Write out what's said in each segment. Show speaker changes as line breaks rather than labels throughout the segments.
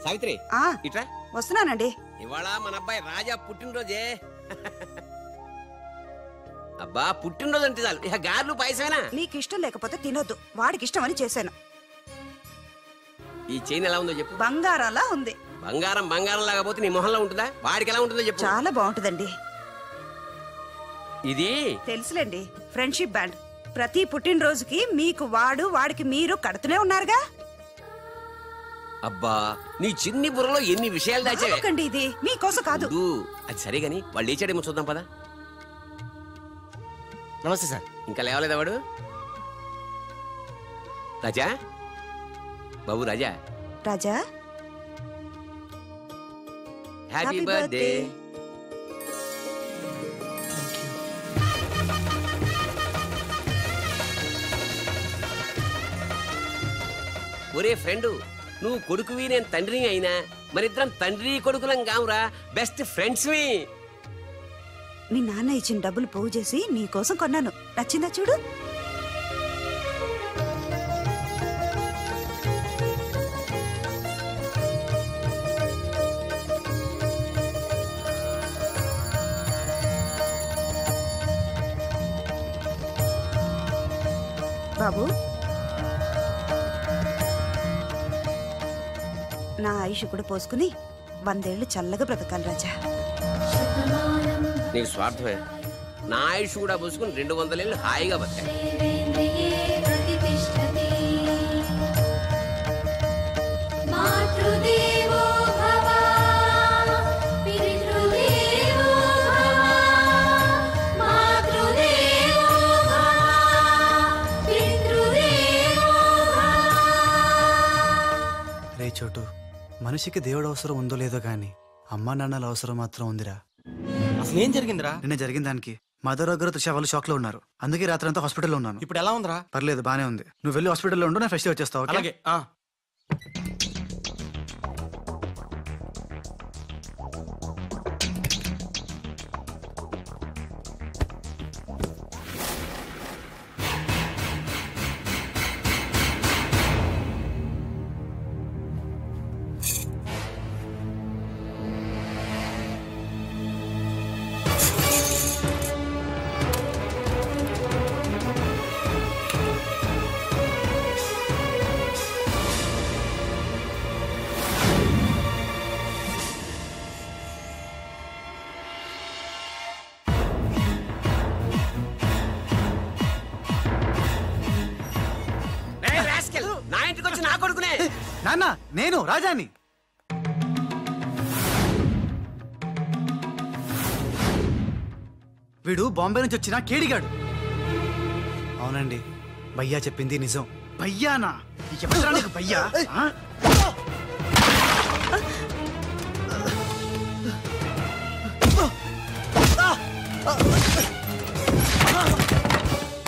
సావిత్రి ఇట్రా.
వస్తున్నానండి.
ఇవాళ మన అబ్బాయి రాజా పుట్టినరోజే. అబ్బా పుట్టినరోజు అంటే చాలు ఇక గార్లు పాయసమేనా?
నీకు ఇష్టం లేకపోతే తినొద్దు, వాడికి ఇష్టం అని చేశాను.
ఈ చైన్ ఎలా ఉందో చెప్పు.
బంగారంలా ఉంది.
బంగారం బంగారం లాగా పోతే నీ మొహంలో ఉంటుందా? వాడికి ఎలా ఉంటుందో చెప్పు.
చాలా బాగుంటుందండి.
ఇది
తెలుసులేండి, ఫ్రెండ్షిప్ బ్యాండ్. ప్రతి పుట్టినరోజుకి మీకు వాడు, వాడికి మీరు కడుతూనే ఉన్నారుగా.
అబ్బా నీ చిన్ని బుర్రలో ఎన్ని విషయాలు దాచాకండి.
ఇది మీకోసం కాదు.
అది సరే గాని వాళ్ళు లేచాడేమో చూద్దాం పదా.
నమస్తే సార్.
ఇంకా లేవలేదా వాడు? రాజా బాబు రాజా.
రాజా
హ్యాపీ బర్త్డే. ఒరే ఫ్రెండు, నువ్వు కొడుకువి నేను తండ్రి అయినా మరిద్దరం తండ్రి కొడుకులం కావురా, బెస్ట్ ఫ్రెండ్స్.
మీ నాన్న ఇచ్చిన డబ్బులు పోగు చేసి నీకోసం కొన్నాను. నచ్చిందా చూడు. బాబు, నా ఆయుష్ కూడా పోసుకుని 100 ఏళ్ళు చల్లగా బ్రతకాలి రాజా.
నీకు స్వార్థమే. నా ఆయుష్ కూడా పోసుకుని 200 ఏళ్ళు హాయిగా బతకాలి.
రే చోటు, మనిషికి దేవుడు అవసరం ఉందో లేదో గాని అమ్మా నాన్నల అవసరం మాత్రం ఉందిరా.
అసలు ఏం జరిగిందిరా?
నిన్న జరిగిన దానికి మదర్ దగ్గర త్రిష వాళ్ళు షాక్ లో ఉన్నారు. అందుకే రాత్రి అంతా హాస్పిటల్లో ఉన్నాను.
ఇప్పుడు ఎలా ఉందిరా?
పర్లేదు, బానే ఉంది. నువ్వు వెళ్ళి హాస్పిటల్లో ఉండు, నేను ఫెస్ట్ వచ్చేస్తావు.
అలాగే.
నా ఇంటికి వచ్చి నా కొడుకునే.
నాన్న, నేను రాజాని. వీడు బాంబే నుంచి వచ్చిన కేడిగాడు. అవునండి, భయ్యా చెప్పింది నిజం. భయ్యానా? ఎవరా నీకు భయ్యా?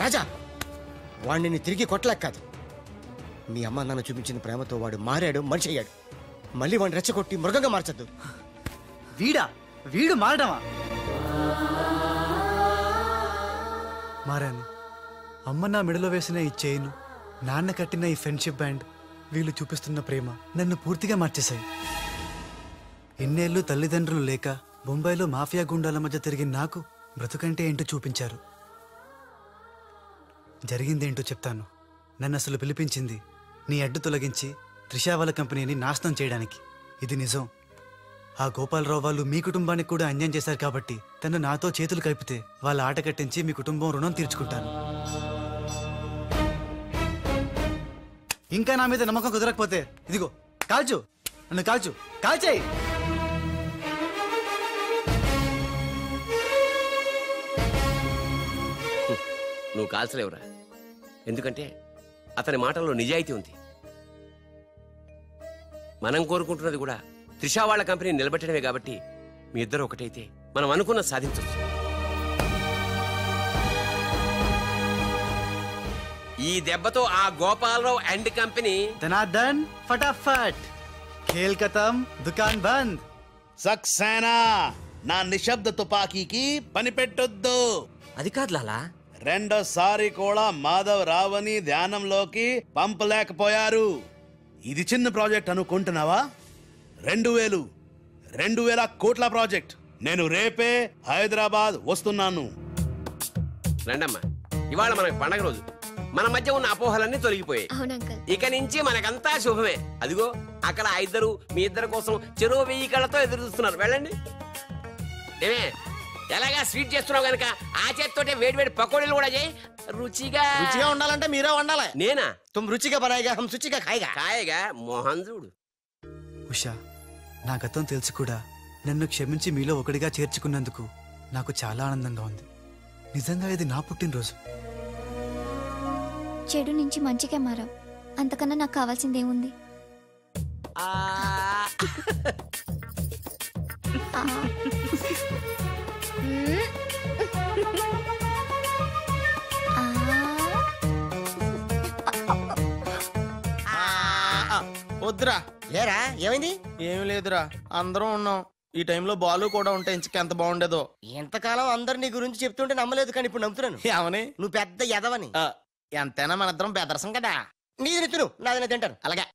రాజా, వాడిని తిరిగి కొట్టలేక కాదు. మీ అమ్మ నాన్న చూపించిన ప్రేమతో వాడు మారాడు, మనిషి అయ్యాడు. మళ్ళీ వాడిని రెచ్చగొట్టి మృగంగా మార్చద్దు.
వీడు మారడమా? మారాను. అమ్మ నా మెడలో వేసిన ఈ చైను, నాన్న కట్టిన ఈ ఫ్రెండ్షిప్ బ్యాండ్, వీళ్ళు చూపిస్తున్న ప్రేమ నన్ను పూర్తిగా మార్చేశాయి. ఎన్నేళ్ళు తల్లిదండ్రులు లేక బొంబాయిలో మాఫియా గుండాల మధ్య తిరిగిన నాకు బ్రతుకంటే ఏంటో చూపించారు. జరిగిందేంటో చెప్తాను. నన్ను అసలు పిలిపించింది నీ అడ్డు తొలగించి త్రిషా వాళ్ళ కంపెనీని నాశనం చేయడానికి. ఇది నిజం. ఆ గోపాలరావు వాళ్ళు మీ కుటుంబానికి కూడా అన్యాయం చేశారు కాబట్టి తను నాతో చేతులు కలిపితే వాళ్ళ ఆట కట్టించి మీ కుటుంబం రుణం తీర్చుకుంటాను. ఇంకా నా మీద నమ్మకం కుదరకపోతే ఇదిగో కాల్చు, నన్ను కాల్చు, కాల్చేయి.
నువ్వు కాల్చలేవురా, ఎందుకంటే అతని మాటల్లో నిజాయితీ ఉంది. మనం కోరుకుంటున్నది కూడా త్రిషా వాళ్ళ కంపెనీ నిలబెట్టడమే కాబట్టి మీ ఇద్దరు ఒకటైతే మనం అనుకున్న సాధించవచ్చు. ఈ దెబ్బతో ఆ గోపాలరావు అండ్ కంపెనీ
ధనార్దన్ ఫటాఫట్, ఖేల్ ఖతం, దుకాన్ బంద్.
సక్సేనా, నా నిశ్శబ్ద తుపాకీకి పని పెట్టొద్దు.
అది కాదు లాలా,
రెండోసారి కూడా మాధవ్ రావని ధ్యానంలోకి పంపలేకపోయారు. ఇది చిన్న ప్రాజెక్ట్ అనుకుంటున్నావా? 2000 కోట్ల ప్రాజెక్ట్. నేను రేపే హైదరాబాద్ వస్తున్నాను.
రండమ్మా, ఇవాళ మనకి పండగ రోజు. మన మధ్య ఉన్న అపోహలన్నీ తొలగిపోయాయి. ఇక నుంచి మనకంతా శుభమే. అదిగో అక్కడ మీ ఇద్దరు కోసం చెరో 1000 కళ్ళతో ఎదురు చూస్తున్నారు. వెళ్ళండి. ఏమే ఎలాగా స్వీట్ చేస్తున్నావు గనక ఆ చేతితోటే వేడి పకోడీలు కూడా చేయి. రుచిగా
ఉండాలంటే మీరే వండాలి.
నేనా?
తుమ్ రుచిగా బనాయిగా హమ్ శుచిగా ఖాయిగా.
కాయగా మోహన్ చూడు.
ఉషా, నా గతం తెలుసు కూడా నన్ను క్షమించి మీలో ఒకటిగా చేర్చుకున్నందుకు నాకు చాలా ఆనందంగా ఉంది. నిజంగా ఇది నా పుట్టినరోజు.
చెడు నుంచి మంచిగా మారావు. అంతకన్నా నాకు కావాల్సిందేముంది?
వద్దురా.
లేరా, ఏమైంది?
ఏం లేదురా, అందరం ఉన్నాం. ఈ టైంలో బాలు కూడా ఉంటే ఇంకెంత బాగుండేదో.
ఎంతకాలం అందరు నీ గురించి చెప్తుంటే నమ్మలేదు, కానీ ఇప్పుడు నమ్ముతున్నాను.
ఏమని?
నువ్వు పెద్ద ఎదవని.
ఎంతైనా మన ఇద్దరం బెదరసం కదా.
నీది తిను, నాది తింటాను.
అలాగే.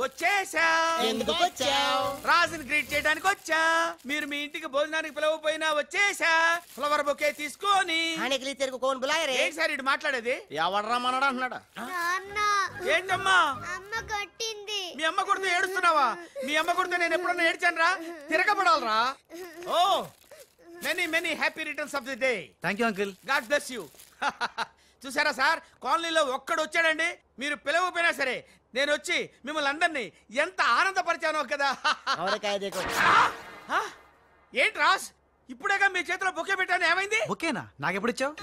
వచ్చేసా.
ఎందుకు వచ్చావు?
రాజుని గ్రీట్ చేయడానికి వచ్చా. మీరు మీ ఇంటికి భోజనానికి పిలవపోయినా వచ్చేసా. ఫ్లవర్ బొకే తీసుకొని. ఏంటి సార్ ఇటు మాట్లాడేది?
ఎవడరా మనడా అంటున్నాడా?
ఏంటమ్మా? మీ అమ్మ కొడితే ఏడుస్తున్నావా? మీ అమ్మ కొడితే నేను ఎప్పుడన్నా ఏడ్చాను రా? తిరగబడాలరా? Oh many happy returns of the day.
Thank you uncle.
God bless you. చూసారా సార్, కాలనీలో ఒక్కడు వచ్చాడండి. మీరు పిలవకపోయినా సరే నేను వచ్చి మిమ్మల్ని అందరినీ ఎంత ఆనందపరిచానో కదా. ఏంటి రాస్, ఇప్పుడేగా మీ చేతిలో బొకే పెట్టాను, ఏమైంది?
బొకేనా? నాకెప్పుడు ఇచ్చావు?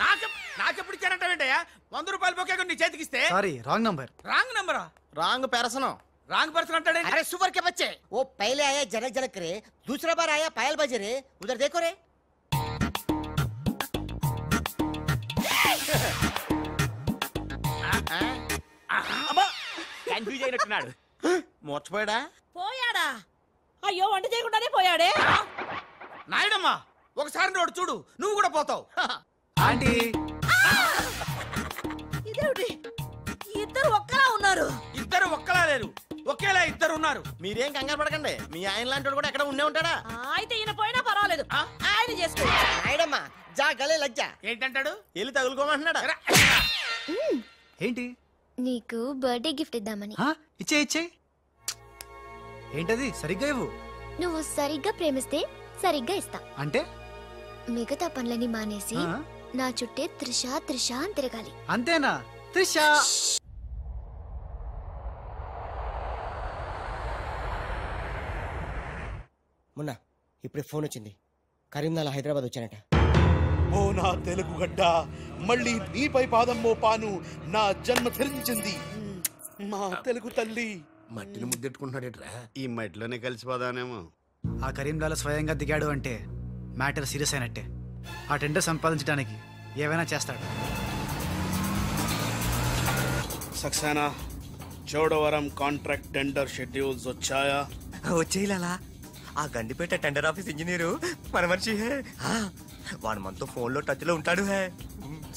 నాకెప్పుడు ఇచ్చానంటావేంటయ్యా? 100 రూపాయల బొకే నీ చేతికి ఇస్తే.
Sorry, wrong number.
రాంగ్ నంబరా?
Wrong person.
రాంగ్ పర్సన్ అంటాడే.
अरे सुपर के बच्चे, वो पहले आया जनक जनक रे, दूसरा बार आया पायल बजे रे, उधर देखो रे.
కన్ఫ్యూజ్ అయినట్టున్నాడు.
మోర్చిపోయాడా?
పోయాడా? అయ్యో, వంట చేయకుండానే పోయాడే.
నాయుడమ్మా, ఒకసారి నోడు చూడు, నువ్వు కూడా పోతావు.
ఆంటీ,
ఇదేమిటి? ఇద్దరు ఒక్కలా ఉన్నారు.
ఇద్దరు ఒక్కలా లేరు, ఒకేలా ఇద్దరు ఉన్నారు.
మీరేం కంగారు పడకండి, మీ ఆయన లాంటి కూడా ఎక్కడ ఉండే ఉంటాడా.
అయితే ఈయన పోయినా పర్వాలేదు, ఆయన చేసుకో.
నాయుడమ్మా, జా గలే లజ్జా.
ఏంటంటాడు?
వెళ్ళి తగులుకోమంటున్నాడా?
ఏంటి?
నీకు బర్త్డే గిఫ్ట్ ఇద్దామని.
ఇచ్చే. ఏంటది? సరిగ్గా ఇవ్వు.
నువ్వు సరిగ్గా ప్రేమిస్తే సరిగ్గా ఇస్తా.
అంటే
మిగతా పనులని మానేసి నా చుట్టే త్రిష అని తిరగాలి.
అంతేనా? త్రిష.
మొన్న ఇప్పుడే ఫోన్ వచ్చింది, కరీంనాలా హైదరాబాద్ వచ్చానట.
ఓ నా తెలుగు గడ్డ, మళ్ళీ నీపై పాదం మోపాను. నా జన్మ ధరించింది మా తెలుగు తల్లి.
మట్టిని ముద్దెట్టుకుంటున్నాడేట్రా? ఈ మట్టిలోనే కలిసిపోదానేమో.
ఆ కరీంలాల స్వయంగా దిగాడు అంటే మ్యాటర్ సీరియస్ అయినట్టే. ఆ టెండర్ సంపాదించడానికి ఏవైనా చేస్తాడు.
Saxena, Chodavaram contract tender schedules వచ్చాయా?
వచ్చేయాలా? ఆ గండిపేట టెండర్ ఆఫీస్ ఇంజనీరు మన మనిషి హే. వాడు మనతో ఫోన్ లో టచ్ లో ఉంటాడు హే.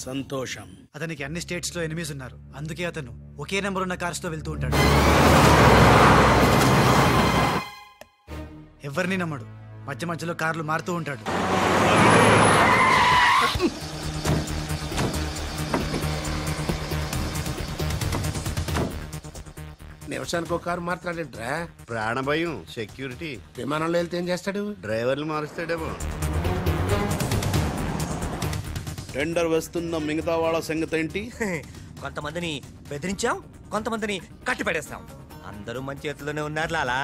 సంతోషం.
అతనికి అన్ని స్టేట్స్ లో ఎనిమీస్ ఉన్నారు, అందుకే అతను ఒకే నెంబర్ ఉన్న కార్స్ తో వెళ్తూ ఉంటాడు. ఎవరిని నమ్మడు, మధ్య మధ్యలో కార్లు మారుతూ ఉంటాడు.
నిమిషానికి ఒక కారు మాట్లాడేట్రా? ప్రాణభయం, సెక్యూరిటీ. విమానంలో వెళ్తే ఏం చేస్తాడు? డ్రైవర్లు మారుస్తాడేమో.
టెండర్ వేస్తున్న మిగతా వాళ్ళ సంగతి ఏంటి?
కొంతమందిని బెదిరించాం, కొంతమందిని కట్టి పడేస్తాం. అందరూ మన చేతిలోనే ఉన్నారు లాలా.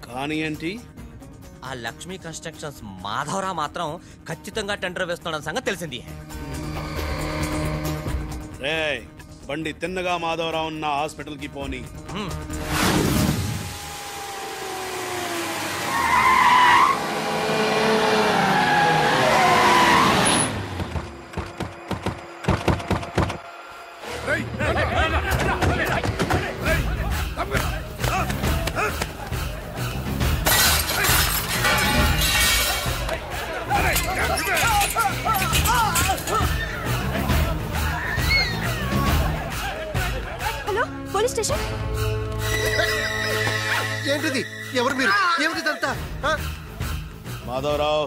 కానీ ఏంటి?
ఆ లక్ష్మీ కన్స్ట్రక్షన్స్ మాధవరావు మాత్రం ఖచ్చితంగా టెండర్ వేస్తున్న సంగతి తెలిసింది.
రే, బండి తిన్నగా మాధవరావు ఉన్న హాస్పిటల్ కి పోని.
Hello, police station.
ఏంటిది? ఎవరు మీరు? ఏమిటిదంతా?
మాధవరావు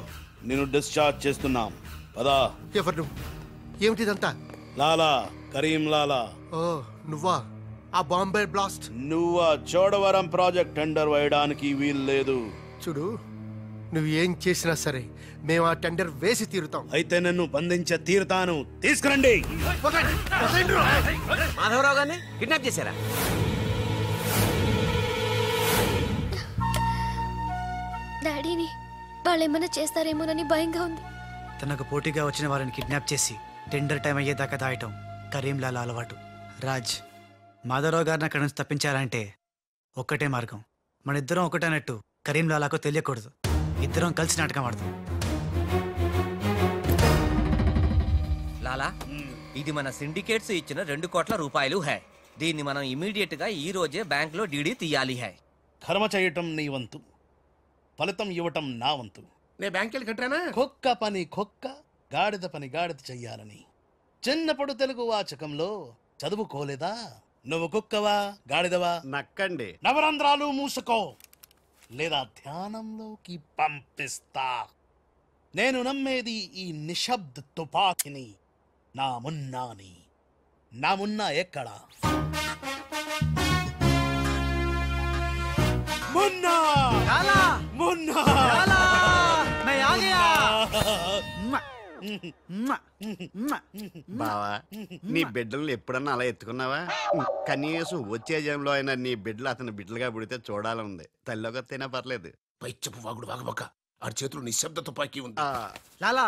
నేను డిశ్చార్జ్ చేస్తున్నాం. పదా.
ఎవరు నువ్వు? ఏమిటిదంతా?
లాలా, కరీం లాలా.
ఓ నువ్వా? ఆ బాంబే బ్లాస్ట్.
నువ్వా? చోడవరం ప్రాజెక్ట్ టెండర్ వేయడానికి వీలు లేదు.
చూడు, నువ్వు ఏం చేసినా సరే మేము ఆ టెండర్ వేసి తీరుతాం.
అయితే నన్ను బంధించ తీరుతాను. తీసుకురండి.
మాధవరావు గారిని కిడ్నాప్ చేశారా?
డాడీని వాళ్ళేమన్నా చేస్తారేమోనని భయంగా ఉంది.
తనకు పోటీగా వచ్చిన వారిని కిడ్నాప్ చేసి టెండర్ టైం అయ్యేదాకా దాయటం కరీంలాల అలవాటు. రాజ్, మాధవరావు గారిని అక్కడి నుంచి తప్పించాలంటే ఒక్కటే మార్గం. మన ఇద్దరం ఒకటన్నట్టు కరీంలాలాకు తెలియకూడదు. ఇద్దరం కలిసి నాటకం ఆడదాం.
లాలా, ఇది మన సిండికేట్స్ ఇచ్చిన 2 కోట్ల రూపాయలు హై. దీన్ని మనం ఇమీడియట్ గా ఈ రోజే బ్యాంక్ లో డీడీ తీయాలి హై.
కర్మ చేయటం నీ వంతు, ఫలితం ఇవ్వటం నా వంతు.
నేను బ్యాంక్ వెళ్ళి కట్టానా?
కుక్క పని కుక్క, గాడిద పని గాడిద చెయ్యాలని చిన్నప్పుడు తెలుగు వాచకంలో చదువుకోలేదా? నువ్వు కుక్కవా గాడిదవా?
నక్కండి.
నవరంధ్రాలు మూసుకో లేదా ధ్యానంలోకి పంపిస్తా. నేను నమ్మేది ఈ నిశ్శబ్ద తుపాకిని, నా మున్నాని. నా మున్నా ఎక్కడా? మున్నా! మున్నా!
బావా, నీ బిడ్డలను ఎప్పుడన్నా అలా ఎత్తుకున్నావా? కనీసం వచ్చే జంలో అయినా నీ బిడ్డలు అతని బిడ్డలుగా పుడితే చూడాలంది. తల్లిలోకి వస్తేనే పర్లేదు.
పై చెప్పు వాగుడు వాగబక్క. ఆడి చేతులు నిశ్శబ్ద తుపాకీ ఉంది.
లాలా,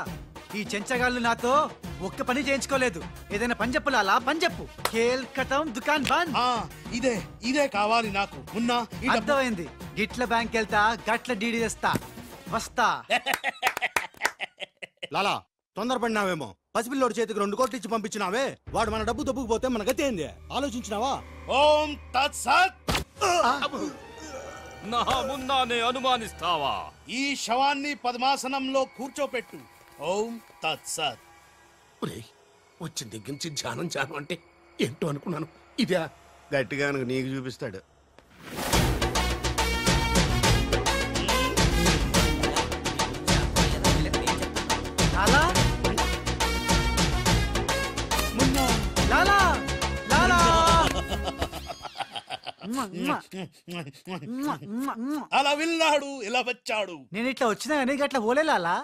ఈ చెంచగాళ్ళు నాతో ఒక్క పని చేయించుకోలేదు. ఏదైనా పని చెప్పు లాలా, పని చెప్పు. ఖేల్ ఖతం, దుకాన్ బంద్.
ఇదే కావాలి నాకు. మున్నా,
అర్థమైంది. గిట్ల బ్యాంక్ వెళ్తా, గట్ల డీడీ తెస్తా. వస్తా.
లాలా, తొందరపడినావేమో. పసిపిల్లోడి చేతికి 2 కోట్లు ఇచ్చి పంపించినావే, వాడు మన డబ్బు దబ్బుకుపోతే మన గతి ఏంది? ఆలోచించినావా?
ఓం తత్సత్.
నా మున్నానే అనుమానిస్తావా?
ఈ శవాన్ని పద్మాసనంలో కూర్చోపెట్టు. ఓం తత్సత్.
వచ్చిన దగ్గర నుంచి ధ్యానం ధ్యానం అంటే ఏంటో అనుకున్నాను. ఇదే
గట్టిగా నీకు చూపిస్తాడు.
లాలా, మున్నా, లాలా, లాలా.
అలా వెళ్ళాడు, ఇలా వచ్చాడు.
నేను ఇట్లా వచ్చినా కానీ గట్ల ఓలే లాలా.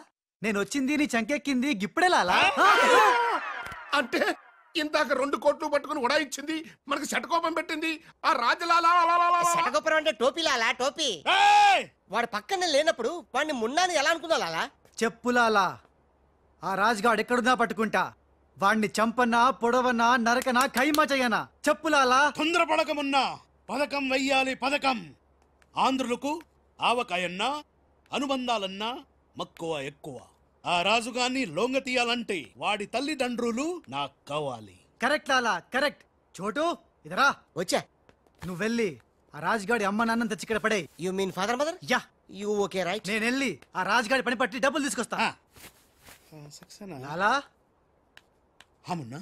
నేను వచ్చింది నీ చంకెక్కింది గిప్పుడే లాలా.
అంటే ఇందాక 2 కోట్లు పట్టుకుని ఉడాయించింది, మనకి శటకోపం పెట్టింది ఆ రాజలాలా.
శటగోపురం అంటే టోపీ లాలా, టోపీ. వాడు పక్కనే లేనప్పుడు వాడిని మున్నాని ఎలా అనుకున్నా లాలా?
చెప్పులాలా, ఆ రాజుగాడు ఎక్కడున్నా పట్టుకుంటా. వాణ్ణి చంపనా, పొడవనా, నరకనా, ఖైమా చెయ్యనా? చెప్పులాలా.
తొందరపడకమున్నా. పథకం వెయ్యాలి, పథకం. ఆంధ్రులకు ఆవకాయన్నా అనుబంధాలన్నా మక్కువ ఎక్కువ. ఆ రాజుగాన్ని లొంగ తీయాలంటే వాడి తల్లిదండ్రులు నాకు కావాలి.
కరెక్ట్ లాలా, కరెక్ట్. చోటు ఇదరా.
వచ్చా.
నువ్వు వెళ్ళి ఆ రాజుగాడి అమ్మ నాన్న తెచ్చి ఇక్కడ పడే.
You mean father mother?
Yeah.
You okay right?
నేను వెళ్ళి ఆ రాజుగాడి పని పట్టి డబ్బులు తీసుకొస్తా. లాలా,
మున్నా,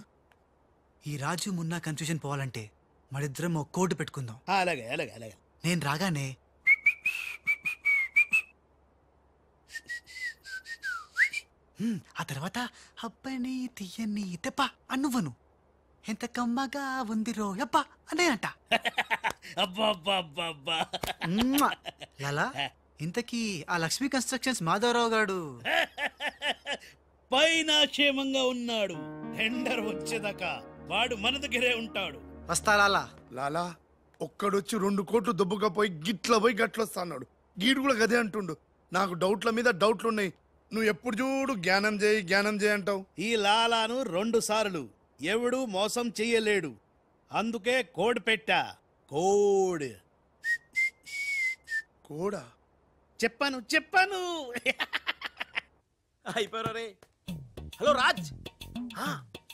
ఈ రాజు మున్నా కన్ఫ్యూజన్ పోవాలంటే మరిద్దరం ఒక కోడ్ పెట్టుకుందాం.
అలాగే అలాగే అలాగే.
నేను రాగానే ఆ తర్వాత అబ్బని తీయని తెప్ప అన్నువను ఎంత కమ్మగా ఉంది రోయప్ప అనే అంట. లాలా, ఇంతకీ ఆ లక్ష్మీ కన్స్ట్రక్షన్స్ మాధవరావు గాడు
పైన క్షేమంగా ఉన్నాడు. టెండర్ వచ్చేదాకా వాడు మన దగ్గరే ఉంటాడు.
వస్తా లాలా.
లాలా, ఒక్కడొచ్చి 2 కోట్లు దొబ్బుగా పోయి గిట్ల పోయి గట్లొస్తా అన్నాడు. గీడు కూడా గదే అంటుండు. నాకు డౌట్ల మీద డౌట్లున్నాయి. నువ్వు ఎప్పుడు చూడు జ్ఞానం చేయి అంటావు.
ఈ లాలాను 2 సార్లు ఎవడు మోసం చెయ్యలేడు. అందుకే కోడ్ పెట్టా. కోడ్.
కోడా?
చెప్పాను.
అయిపోయారు రే. హలో రాజ్,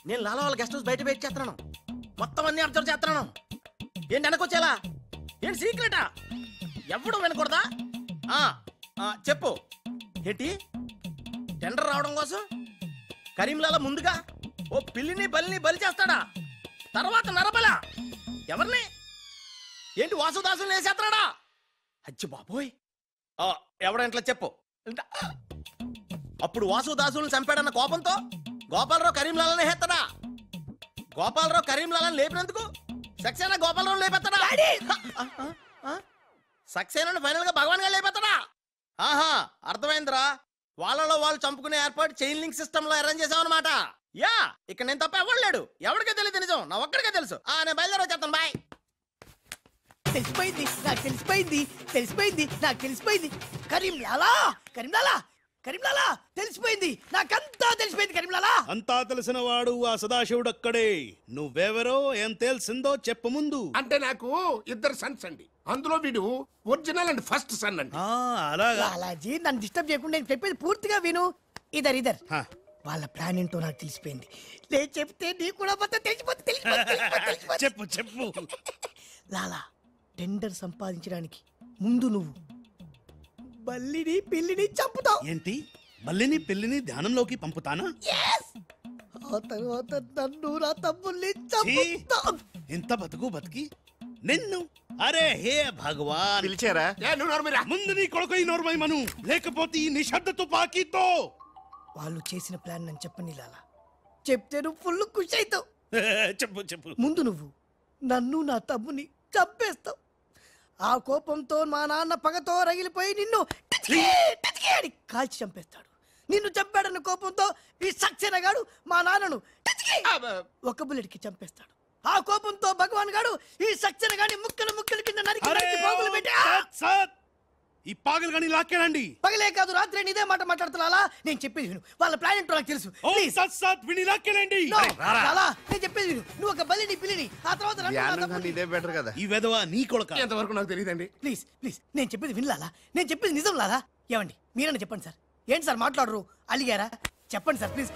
నేను లాలా వాళ్ళ గెస్ట్ హౌస్ బయట వెయిట్ చేస్తున్నాను. మొత్తం అన్ని అబ్జర్వ్ చేస్తున్నాను. ఏంటి వెనకొచ్చేలా? ఏంటి సీక్రెటా? ఎవడు వినకూడదా? చెప్పు. ఏంటి టెండర్ రావడం కోసం కరీంలాలా ముందుగా ఓ పిల్లిని బలిని బలి చేస్తాడా? తర్వాత నరబల ఎవరిని? ఏంటి వాసుదాసుని వేసేస్తాడా? అచ్చి బాబోయ్ ఎవడంట్లా చెప్పు. అప్పుడు వాసు దాసులను చంపాడన్న కోపంతో గోపాలరావు కరీంలాలని హెత్తడా? గోపాలరావు కరీంలాలని లేపినందుకు సక్సేనా గోపాలరావు లేపెత్తడా? సక్సేనాను ఫైనల్ గా భగవాన్ గా లేపెత్తడా? ఆహా, అర్థమైందిరా. వాళ్ళలో వాళ్ళు చంపుకునే ఏర్పాటు చైన్ లింక్ సిస్టమ్ లో అరేంజ్ చేసామన్నమాట. యా, ఇక్కడ నేను తప్ప ఎవడు లేడు. ఎవరికే తెలియదు నిజం, నా ఒక్కడికే తెలుసు. నేను బయలుదేరి వచ్చేస్తాను. బాయ్.
తెలిసిపోయింది నాకు, తెలిసిపోయింది తెలిసిపోయింది నాకు, తెలిసిపోయింది. కరీంలాలా కరీంలాలా కరీంలాలా తెలిసిపోయింది నాకంతా తెలిసిపోయింది. కరీంలాలా
అంతా తెలిసిన వాడు ఆ సదాశివుడు అక్కడే. నువ్వెవరో ఏం తెలిసిందో చెప్పు ముందు.
అంటే నాకు ఇద్దరు సన్స్ అండి. అందులో వీడు ఒరిజినల్ అండ్ ఫస్ట్ సన్ అండి.
అలాగా
లాలాజీ, నన్ను డిస్టర్బ్ చేయకుండా నేను చెప్పేది పూర్తిగా విను. ఇదర్ వాళ్ళ ప్లాన్ ఏంటో నాకు తెలిసిపోయింది. నేను చెప్తే నీకు కూడా మొత్తం తెలిసిపోతుంది.
చెప్పు చెప్పు.
లాలా, టెండర్ సంపాదించడానికి ముందు నువ్వు బల్లిని పిల్లిని చంపుతావు.
ఏంటి? మల్లిని పిల్లిని ధ్యానంలోకి పంపుతానా?
ఆ తర్వాత నన్ను నా తమ్ముల్ని చంపుతావు.
ఇంత బతికి నిన్ను అరే హే భగవాన్
పిలిచారా?
ముందు నీ కొడుకు నోర్మై మను, లేకపోతే ఈ నిశ్శబ్ద తుపాకీతో.
వాళ్ళు చేసిన ప్లాన్ నన్ను చెప్పని లాలా, చెప్తే నువ్వు ఫుల్ ఖుషి అవుతావు.
చెప్పు చెప్పు.
ముందు నువ్వు నన్ను నా తమ్ముని చంపేస్తావు. ఆ కోపంతో మా నాన్న పగతో రగిలిపోయి నిన్ను అని కాల్చి చంపేస్తాడు. నిన్ను చంపాడన్న కోపంతో ఈ సక్సేనా గాడు మా నాన్నను ఒక బుల్లెట్కి చంపేస్తాడు. ఆ కోపంతో భగవాన్ గాడు ఈ సక్సేనా గాని ముక్కలు ముక్కలు కింద నరికి పోగులు పెట్టి
ఈ పాగలు గాని లాక్కేనండి.
పగలే కాదు, రాత్రి ఇదే మాట మాట్లాడుతున్నా. నేను చెప్పేది విను. వాళ్ళ ప్లాన్ ఏంటో నాకు తెలుసు. నేను చెప్పేది విను. నువ్వు ఒక బలిని పిల్లిని, ఆ తర్వాత
ఇదే బెటర్ కదా.
ఈ వెధవ నీ కొడుకు.
ఎంతవరకు నాకు తెలియదండి.
ప్లీజ్ ప్లీజ్, నేను చెప్పేది వినలాలా, నేను చెప్పేది నిజం లాలా. ఏమండి మీరన్నా చెప్పండి సార్. ఏంటి సార్ మాట్లాడరు? అలిగారా? చెప్పండి సార్ ప్లీజ్.